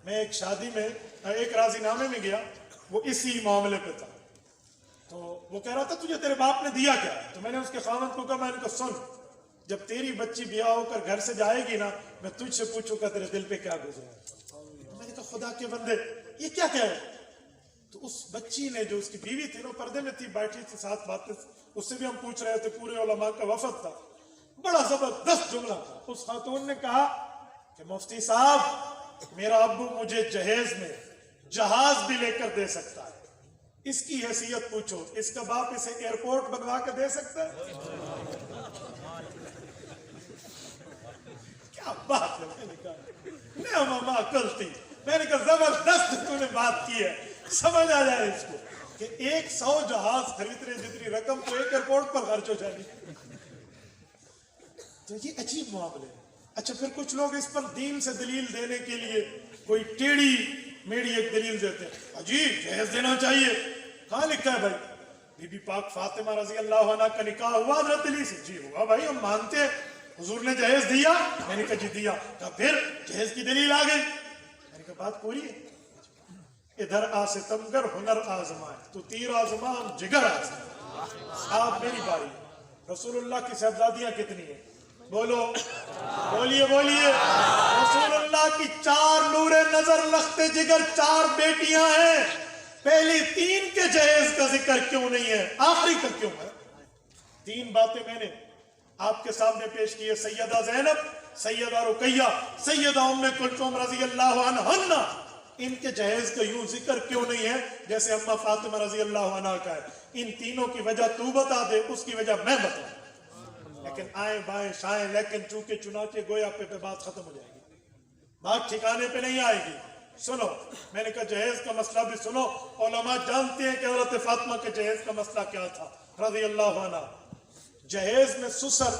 میں ایک شادی میں ایک راضی نامے میں گیا، وہ اسی معاملے پہ تھا، تو وہ کہہ رہا تھا تجھے تیرے باپ نے دیا کیا؟ تو میں نے اس کے خاوند کو کہا، میں نے کہا سن، جب تیری بچی بیاہ ہو کر گھر سے جائے گی نا، میں تجھ سے پوچھوں گا تیرے دل پہ کیا گزرا ہے۔ میں نے کہا خدا کے بندے یہ کیا کہہ رہے؟ تو اس بچی نے، جو اس کی بیوی تھی نا، پردے میں تھی، بیٹھی تھی ساتھ باتیں، اس سے بھی ہم پوچھ رہے تھے، پورے علماء کا وفد تھا، بڑا زبردست جملہ تھا۔ اس خاتون نے کہا کہ مفتی صاحب، میرا ابو مجھے جہیز میں جہاز بھی لے کر دے سکتا ہے، اس کی حیثیت پوچھو، اس کا باپ اسے ایئرپورٹ بنوا کے دے سکتا ہے؟ کیا بات ہے! میں نے کہا نعم ما قلتی، میں نے کہا زبردست تو نے بات کی ہے، سمجھ آ جائے اس کو کہ 100 جہاز خریدنے جتنی رقم تو ایک ایئرپورٹ پر خرچ ہو جائے گی۔ تو یہ عجیب معاملے ہے۔ اچھا، پھر کچھ لوگ اس پر دین سے دلیل دینے کے لیے کوئی ٹیڑھی میڑھی ایک دلیل دیتے ہیں، عجیب جہیز دینا چاہیے۔ کہاں لکھا ہے بھائی؟ بی بی پاک فاطمہ رضی اللہ عنہ کا نکاح ہوا حضرت علی سے؟ جی ہوا بھائی، ہم مانتے ہیں حضور نے جہیز دیا۔ میں نے کہا جی دیا۔ کہا پھر جہیز کی دلیل آ گئی۔ میں نے کہا بات پوری ہے، ادھر آ ستمگر ہنر آزمائے، تو تیر آزما ہم جگر آزمائے۔ آپ میری باری، رسول اللہ کی صاحبزادیاں کتنی ہیں؟ بولو، بولیے بولیے۔ رسول اللہ کی 4 نور نظر لخت جگر 4 بیٹیاں ہیں، پہلی 3 کے جہیز کا ذکر کیوں نہیں ہے؟ آخری کا کیوں ہے؟ 3 باتیں میں نے آپ کے سامنے پیش کی ہے، سیدہ زینب، سیدہ رقیہ، سیدہ ام کلثوم رضی اللہ عنہن۔ ان کے جہیز کا یوں ذکر کیوں نہیں ہے جیسے اماں فاطمہ رضی اللہ عنہ کا ہے؟ ان تینوں کی وجہ تو بتا دے، اس کی وجہ میں بتا دوں، لیکن آئیں بائیں شائیں لیکن چونکہ چنانچہ گویا پہ بات ختم ہو جائے گی، بات ٹھکانے پہ نہیں آئے گی۔ سنو، میں نے کہا جہیز کا مسئلہ بھی سنو۔ علماء جانتے ہیں کہ حضرت فاطمہ کے جہیز کا مسئلہ کیا تھا رضی اللہ عنہ۔ جہیز میں سسر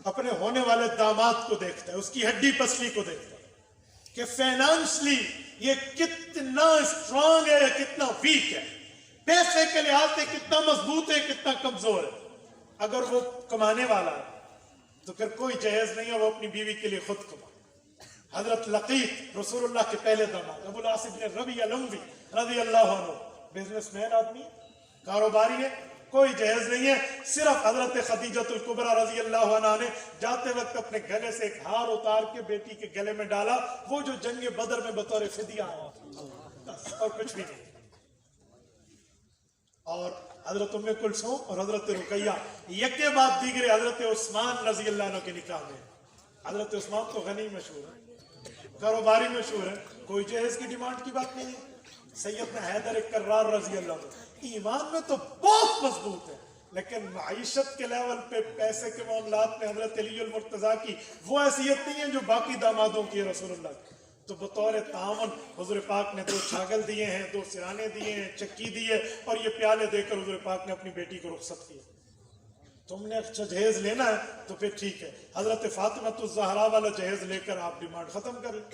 اپنے ہونے والے داماد کو دیکھتا ہے، اس کی ہڈی پسلی کو دیکھتا ہے کہ فائنانشلی یہ کتنا اسٹرانگ ہے یا کتنا ویک ہے، پیسے کے لحاظ سے کتنا مضبوط ہے کتنا کمزور ہے۔ اگر وہ کمانے والا ہے تو پھر کوئی جہیز نہیں ہے، وہ اپنی بیوی کے لیے خود کمائے۔ حضرت لقیط رسول اللہ کے پہلے داماد، ابو العاص بن ربیعہ الاموی رضی اللہ عنہ، بزنس مین آدمی، کاروباری ہے، کوئی جہیز نہیں ہے۔ صرف حضرت خدیجۃ الکبریٰ رضی اللہ عنہ نے جاتے وقت اپنے گلے سے ایک ہار اتار کے بیٹی کے گلے میں ڈالا، وہ جو جنگ بدر میں بطور فدیہ آیا، اور کچھ بھی نہیں۔ اور حضرت ام کلثوم اور حضرت رقیہ یکے بعد دیگرے حضرت عثمان رضی اللہ عنہ کے نکاح میں۔ حضرت عثمان تو غنی مشہور ہے، کاروباری مشہور ہے، کوئی جہیز کی ڈیمانڈ کی بات نہیں ہے۔ سیدنا حیدر کرار رضی اللہ عنہ ایمان میں تو بہت مضبوط ہے، لیکن معیشت کے لیول پہ پیسے کے معاملات میں حضرت علی المرتضیٰ کی وہ حیثیت نہیں ہے جو باقی دامادوں کی ہے رسول اللہ کی۔ تو بطور تعاون حضور پاک نے 2 چھاگل دیے ہیں، 2 سرانے دیے ہیں، چکی دی ہے، اور یہ پیالے دے کر حضور پاک نے اپنی بیٹی کو رخصت کیا۔ تم نے اچھا جہیز لینا ہے تو پھر ٹھیک ہے، حضرت فاطمہ الزہرا والا جہیز لے کر آپ ڈیمانڈ ختم کر لیں۔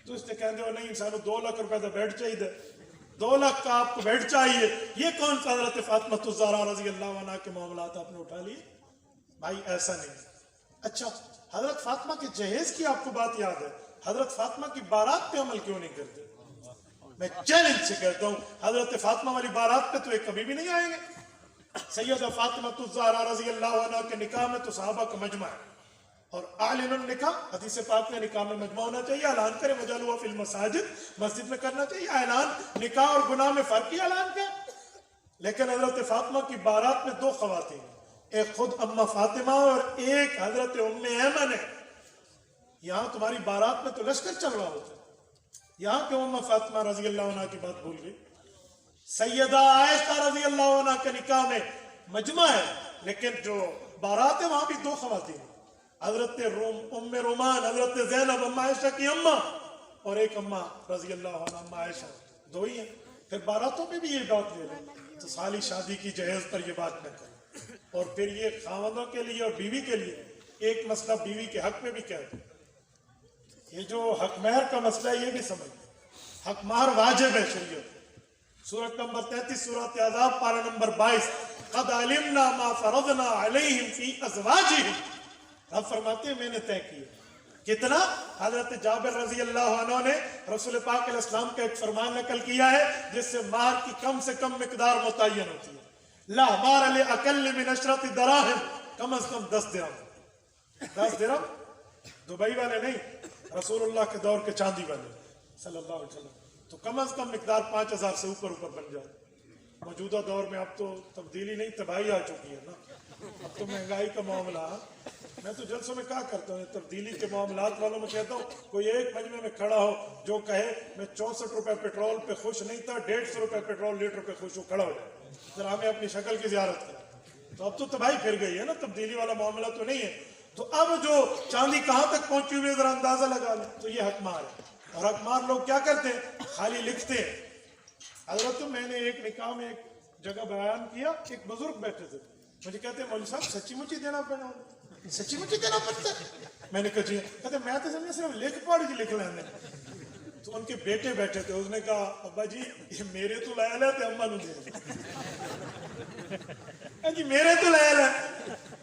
تو اس نے کہتے ہو نہیں، سانو 2 لاکھ روپے کا بیڈ چاہیے، 2 لاکھ کا آپ کو بیڈ چاہیے، یہ کون سا حضرت فاطمہ الزہرا رضی اللہ عنہ کے معاملات آپ نے اٹھا لیے؟ بھائی ایسا نہیں۔ اچھا، حضرت فاطمہ کے جہیز کی آپ کو بات یاد ہے، حضرت فاطمہ کی بارات پہ عمل کیوں نہیں کرتے؟ میں چیلنج سے کہتا ہوں، حضرت فاطمہ والی بارات پہ تو ایک کبھی بھی نہیں آئیں گے۔ سیدہ فاطمہ الزہرا رضی اللہ عنہ کے نکاح میں تو صحابہ کا مجمع ہے، اور اعلن النکاح، حدیث پاک میں نکاح میں مجمع ہونا چاہیے، اعلان کرے وجعلوا فی المساجد، مسجد میں کرنا چاہیے اعلان۔ نکاح اور گناہ میں فرق ہی اعلان کیا؟ لیکن حضرت فاطمہ کی بارات میں 2 خواتین، ایک خود اماں فاطمہ اور ایک حضرت ام ایمن ہے۔ یہاں تمہاری بارات میں تو لشکر چل رہا ہوتا ہے، یہاں پہ اماں فاطمہ رضی اللہ عنہ کی بات بھول گئی۔ سیدہ عائشہ رضی اللہ عنہ کے نکاح میں مجمع ہے، لیکن جو بارات ہے وہاں بھی 2 خواتین ہیں، حضرت ام رومان، حضرت زینب اماں عائشہ کی اماں، اور ایک اماں رضی اللہ عنہ اماں عائشہ، 2 ہی ہیں۔ پھر باراتوں میں بھی یہ بات لے لیں تو سالی شادی کی جہیز پر یہ بات نہ کریں۔ اور پھر یہ خاوندوں کے لیے اور بیوی کے لیے ایک مسئلہ بیوی کے حق میں بھی کہتے ہیں، یہ جو حق مہر کا مسئلہ ہے یہ بھی سمجھتے، حق مہر واجب ہے شریعت۔ سورۃ نمبر 33 سورۃ احزاب پارہ نمبر 22، قد علمنا ما فرضنا علیہم فی ازواجہم، اب فرماتے ہیں میں نے طے کیا कितना? हजरत जाबिर रजी अल्लाह अन्हु ने रसूल पाक अलैहि सलाम का एक फरमान नकल किया है जिससे मार की कम से कम मिकदार मुतय्यन होती है। ला मार ले अकल मिन अशरत दराहिम, कम से कम 10 दिरहम। 10 दिरहम दुबई वाले नहीं, रसूलुल्लाह के दौर के चांदी वाले सल्लल्लाहु अलैहि वसल्लम, तो कम से कम मिकदार 5000 से ऊपर बन जाए। मौजूदा दौर में अब तो तब्दीली नहीं तबाही आ चुकी है ना, अब तो महंगाई का मामला। मैं तो जलसों में क्या करता हूँ, तब्दीली के मामलात वालों में कहता हूँ, कोई एक मजमे में खड़ा हो जो कहे मैं 64 रुपए पेट्रोल पे खुश नहीं था, 150 रुपए पेट्रोल लीटर पे खुश हूँ, खड़ा हो जाए, जरा हमें अपनी शक्ल की जियारत करें। तो अब तो तबाही फिर गई है ना, तब्दीली वाला मामला तो नहीं है। तो अब जो चांदी कहाँ तक पहुंची हुई है जरा अंदाजा लगा लें, तो ये हकमार है। और हकमार लोग क्या करते हैं, खाली लिखते हैं। हजरत मैंने एक निकाह में एक जगह बयान किया, एक बुजुर्ग बैठे थे, मुझे कहते हैं मौलवी साहब सच्ची मुच्ची देना पड़ना, सच्ची मुच्ची देना पड़ता है? मैंने कहा जी। कहते मैं तो समझे सिर्फ लिख पढ़ के लिख लेंगे। तो उनके बेटे बैठे थे, उसने कहा अब्बा जी ये मेरे तो लायल है, अम्मा नु दे जी, मेरे तो लायल है,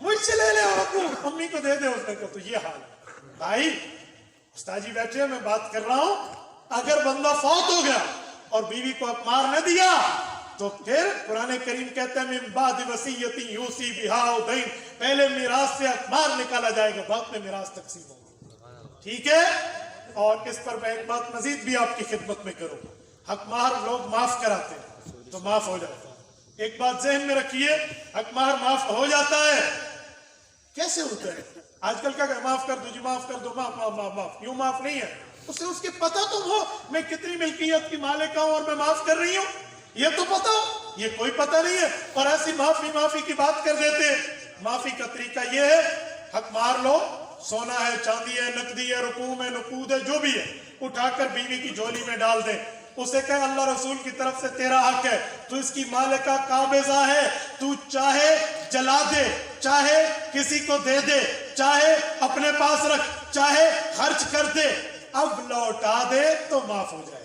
मुझसे ले ले आपको, अम्मी को दे दे। उसने कहा तो ये हाल है भाई। उस्ताद जी बैठे, मैं बात कर रहा हूं, अगर बंदा फौत हो गया और बीवी को अपमार न दिया तो फिर कुरान करीम कहते हैं मिन बाद वसीयती यूसी बिहा औ दईन, पहले मिरास से अखबार निकाला जाएगा, बाद में मिरास तकसीम होगा। ठीक है। और इस पर मैं एक बात मजीद भी आपकी खिदमत में करूं, हकमार लोग माफ कराते हैं तो माफ हो जाता है। एक बात जहन में रखिए, हकमार माफ हो जाता है। कैसे होता है आजकल? क्या माफ कर दो जी, माफ कर दो, माफ माफ माफ माफ, यूं माफ नहीं है। उसे उसके पता तो हो मैं कितनी मिल्कियत की मालिक हूं और मैं माफ कर रही हूं, ये तो पता हो, ये कोई पता नहीं है और ऐसी माफी की बात कर देते हैं। माफी का तरीका ये है, हक मार लो, सोना है, चांदी है, नकदी है, रुकूम है, नकूद है, जो भी है, उठाकर बीवी की झोली में डाल दे। उसे कहे अल्लाह रसूल की तरफ से तेरा हक है, तू इसकी मालिका काबिजा है, तू चाहे जला दे, चाहे किसी को दे दे, चाहे अपने पास रख, चाहे खर्च कर दे, अब लौटा दे तो माफ हो जाएगा।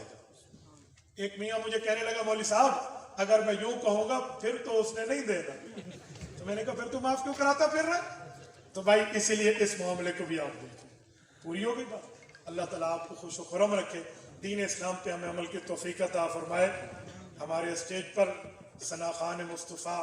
एक मियाँ मुझे कहने लगा मौलवी साहब अगर मैं यूं कहूंगा फिर तो उसने नहीं देना। तो मैंने कहा फिर तू माफ क्यों कराता फिर रहा? तो भाई इसीलिए इस मामले को भी आप देखें। पूरी हो गई बात। अल्लाह ताला आपको खुश खुरम रखे, दीन इस्लाम पे हमें अमल की तौफीक अता फरमाए। हमारे स्टेज पर सना खान मुस्तफ़ा,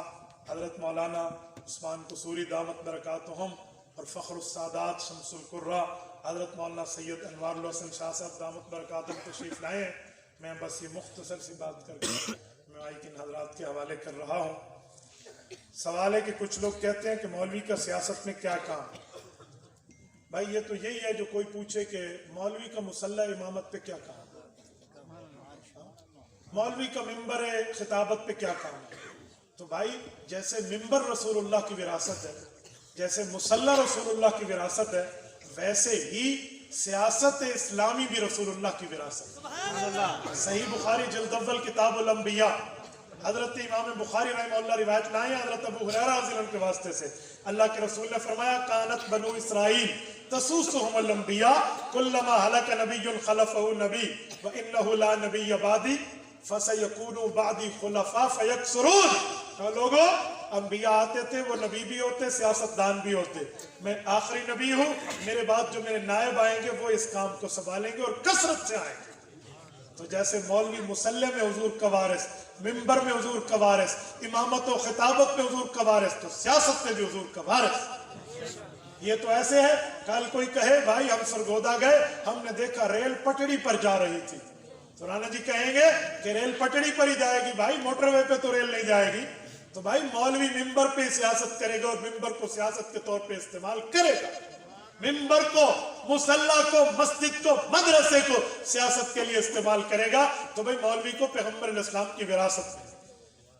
हजरत मौलाना उस्मान कसूरी दामत बरकातुहुम और फ़ख्र सादात शमसुल कुर्रा हजरत मौलाना सैयद अनवार हसन शाह साहब दामत बरकातुहुम तशरीफ लाए हैं। मैं बस ये मुख्तसर सी बात करके मैं आई किन हजरात के हवाले कर रहा हूँ। सवाल है कि कुछ लोग कहते हैं कि मौलवी का सियासत में क्या काम? भाई ये तो यही है जो कोई पूछे कि मौलवी का मुसल्ला इमामत पे क्या काम, मौलवी का मिंबर खिताबत पे क्या काम? तो भाई जैसे मिंबर रसूलुल्लाह की विरासत है, जैसे मुसल्ला रसूलुल्लाह की विरासत है, वैसे ही सियासत इस्लामी भी रसूलुल्लाह की विरासत। सही बुखारी जिल्द अव्वल किताबुल अंबिया, हजरत इमाम बुखारी रहमतुल्लाह रिवायत लाए हजरत अबू हुरैरा रज़ी अल्लाह के वास्ते से, अल्लाह के रसूल ने फरमाया कानत बनु इसराइल तसूसुहुमुल अंबिया कुल्लमा हलक नबियुन खलफहु नबी व इन्नहु ला नबिय्य बादी फसयकूनु बादी खुलफा फयक्सुरून। तो लोगों अंबिया आते थे, वो नबी भी होते, सियासतदान भी होते, मैं आखिरी नबी हूँ, मेरे बाद जो मेरे नायब आएंगे वो इस काम को संभालेंगे और कसरत से आएंगे। तो जैसे मौलवी मुसल्ले में हुजूर का वारिस, मिंबर में हुजूर का वारिस, इमामत और खिताबत में हुजूर का वारिस, तो सियासत में भी हुजूर का वारिस। ये तो ऐसे है, कल कोई कहे भाई हम सरगोदा गए, हमने देखा रेल पटड़ी पर जा रही थी, तो राणा जी कहेंगे कि रेल पटड़ी पर ही जाएगी, भाई मोटरवे पे तो रेल नहीं जाएगी। तो भाई मौलवी मिंबर पे सियासत करेगा और मिंबर को सियासत के तौर पे इस्तेमाल करेगा, मिंबर को, मुसल्ला को, मस्जिद को, मदरसे को सियासत के लिए इस्तेमाल करेगा। तो भाई मौलवी को पैगंबर इस्लाम की विरासत में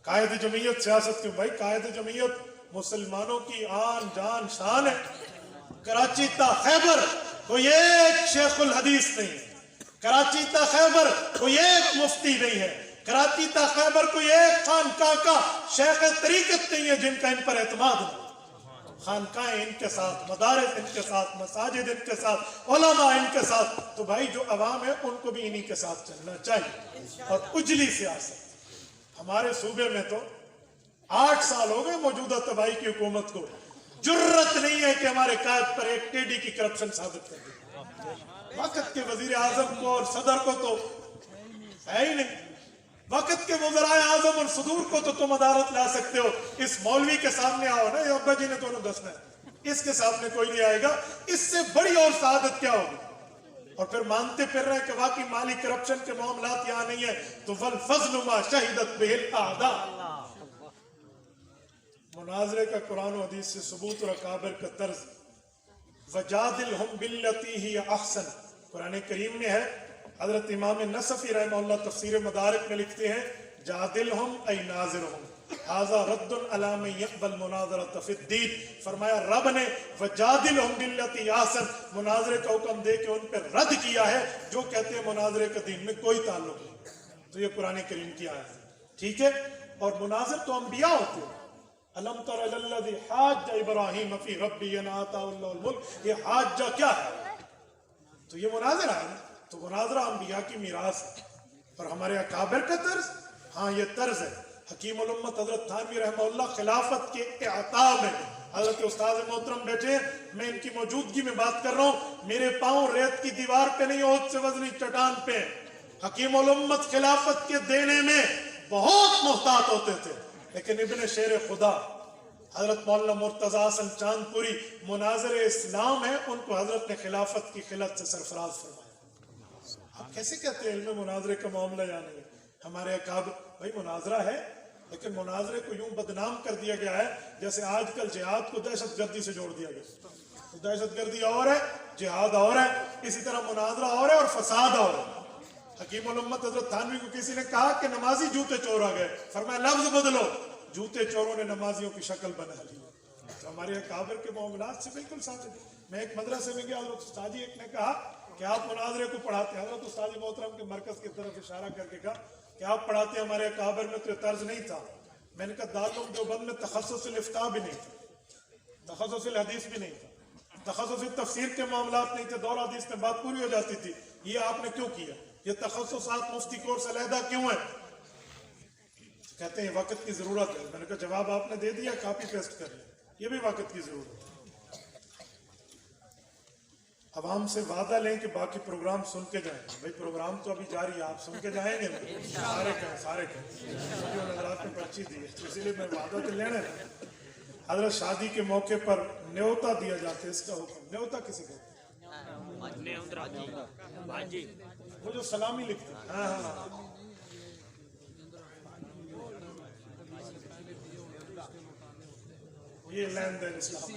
कायद जमीयत सियासत क्यों? भाई कायद जमीयत मुसलमानों की आन जान शान है। कराची ता खैबर कोई एक शेखुल हदीस नहीं है, कराची ता खैबर कोई एक मुफ्ती नहीं है, कराची ता खैबर कोई एक खानका का शेख तरीकत नहीं है जिनका इन पर एतमाद नहीं। खानकाएं इनके साथ, मदारिस इनके साथ, मसाजिद इनके साथ, उलमा इनके साथ। तो भाई जो अवाम है उनको भी इन्हीं के साथ चलना चाहिए। और उजली सियासत हमारे सूबे में तो 8 साल हो गए मौजूदा तबाही की हुकूमत को, जुर्रत नहीं है कि हमारे कायद पर एक टेडी की करप्शन साबित कर दे। वक्त के वजीर आजम को और सदर को तो है ही नहीं, वक्त के वज़राए आज़म और सदूर को तो तुम अदालत ला सकते हो, इस मौलवी के सामने आओ ना, ये अब्बा जी ने दोनों दसना है, इसके सामने कोई नहीं आएगा। इससे बड़ी और सआदत क्या होगी? और फिर मानते फिर रहे कि वाकई माली करप्शन के मामलात यहाँ नहीं है, तो वल फज़्लु मा शहिदत बिहिल आदा। मुनाजरे का कुरान और हदीस से सबूत और अकाबिर का तर्ज, वजादिलहुम बिल्लती ही अहसन, कुरान करीम में है। हजरत इमाम नसफी रहमहुल्लाह तफसीर मदारिक में लिखते हैं, जादिलहुम ऐ नाज़िरहुम हाज़ा रद्दुन अला मन यक़बल मुनाज़रत फ़िद्दीन। फरमाया रब ने वजादिलहुम बिल्लती अहसन, मुनाजरे का हुक्म दे के उन पर रद्द किया है जो कहते हैं मुनाजरे का दीन में कोई ताल्लुक नहीं। तो ये कुरान करीम की आयत है, ठीक है। और मुनाजिर तो अंबिया होते हैं। अलम तर अलल्लज़ी हाज्ज इब्राहीम फ़ी रब्बिही अन आताहुल्लाहुल मुल्क, ये हाज्जा क्या है? तो ये मुनाजिरा है। तो मुनाजरा अंबिया की मीरास है। और हमारे अकाबिर का तर्ज, हाँ ये तर्ज है। हकीम उल उम्मत हजरत थानवी रहमहुल्लाह खिलाफत के इअता में, हजरत उस्ताद मोहतरम बैठे, मैं इनकी मौजूदगी में बात कर रहा हूँ, मेरे पाँव रेत की दीवार पे नहीं, ओद से वजनी चट्टान पे। हकीम उल उम्मत खिलाफत के देने में बहुत मोहतात होते थे, लेकिन इब्न शेर खुदा हजरत मौलाना मुर्तजा हसन चांदपुरी मुनाज़िर इस्लाम है, उनको हजरत ने खिलाफत की खिलत से सरफराज फरमाया। आप कैसे कहते हैं इल्म मुनाज़रे का मामला या नहीं? हमारे अकाब भाई मुनाज़रा है, लेकिन मुनाज़रे को यूं बदनाम कर दिया गया है जैसे आजकल जिहाद को दहशतगर्दी से जोड़ दिया गया। तो दहशतगर्दी और है, जिहाद और है, इसी तरह मुनाज़रा और है और फसाद और है। हकीम उल उम्मत हजरत थानवी को किसी ने कहा कि नमाजी जूते चोर आ गए, फरमाया लफ्ज बदलो, जूते चोरों ने नमाजियों की शक्ल बना ली। तो हमारे अकाबिर के मामलात से बिल्कुल साबित है। मैं एक मदरसे में गया, हजरत उस्ताद एक ने कहा कि आप मुनाज़रे को पढ़ाते हैं। हजरत उस्ताद मोहतरम के मरकज की तरफ इशारा करके कहा कि आप पढ़ाते हैं, हमारे अकाबिर में तो तर्ज नहीं था। मैंने कहा दारुल देवबंद में तखस्सुस इफ्ता भी नहीं था, तखस्सुस हदीस भी नहीं था, तखस्सुस तफसीर के मामलात नहीं थे, दौर हदीस में बात पूरी हो जाती थी। ये आपने क्यों किया? ये तखस्सुसात मुफ्ती कोर्स अलहदा क्यों है? कहते हैं वक्त की जरूरत है। मैंने कहा जवाब आपने दे दिया, कॉपी पेस्ट कर लिया, ये भी वक्त की जरूरत है। अवाम से वादा लें कि बाकी प्रोग्राम सुन के जाएंगे। भाई प्रोग्राम तो अभी जारी है, आप सुन के जाएंगे ना? सारे कहें नजरात में पर्ची दी है, तो इसीलिए मैं वादा तो लेने लगा। हजरत शादी के मौके पर न्योता दिया जाता है, इसका हुक्म। न्योता किसे कहते हैं? वो जो सलामी लिखते हैं। हाँ। ये लेन देन इस्लाम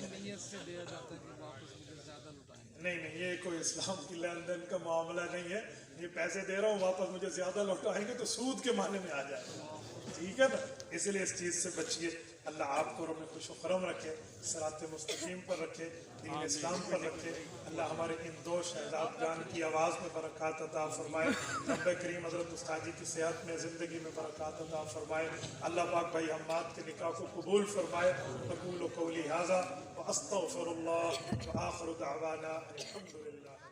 नहीं, ये कोई इस्लाम की लेन देन का मामला नहीं है। ये पैसे दे रहा हूँ, वापस मुझे ज्यादा लौटाएंगे तो सूद के माने में आ जाएगा, ठीक है ना? इसलिए इस चीज से बचिए। अल्लाह आपको और हमें खुश खरम रखे, सिरात मुस्तकीम पर रखे, दीन इस्लाम पर रखे। अल्लाह हमारे इन दो शहजाद जान की आवाज़ में बरक़ात अता फरमाए। रब्बे करीम हज़रत उस्ताद जी की सेहत में, ज़िंदगी में बरक़ात अता फरमाए। अल्लाह पाक भाई हम्माद के निकाह को कबूल फरमाए। अक़ूलु क़ौली हाज़ा व अस्तग़फ़िरुल्लाह व आख़िरु दअवाना अल्हम्दुलिल्लाह।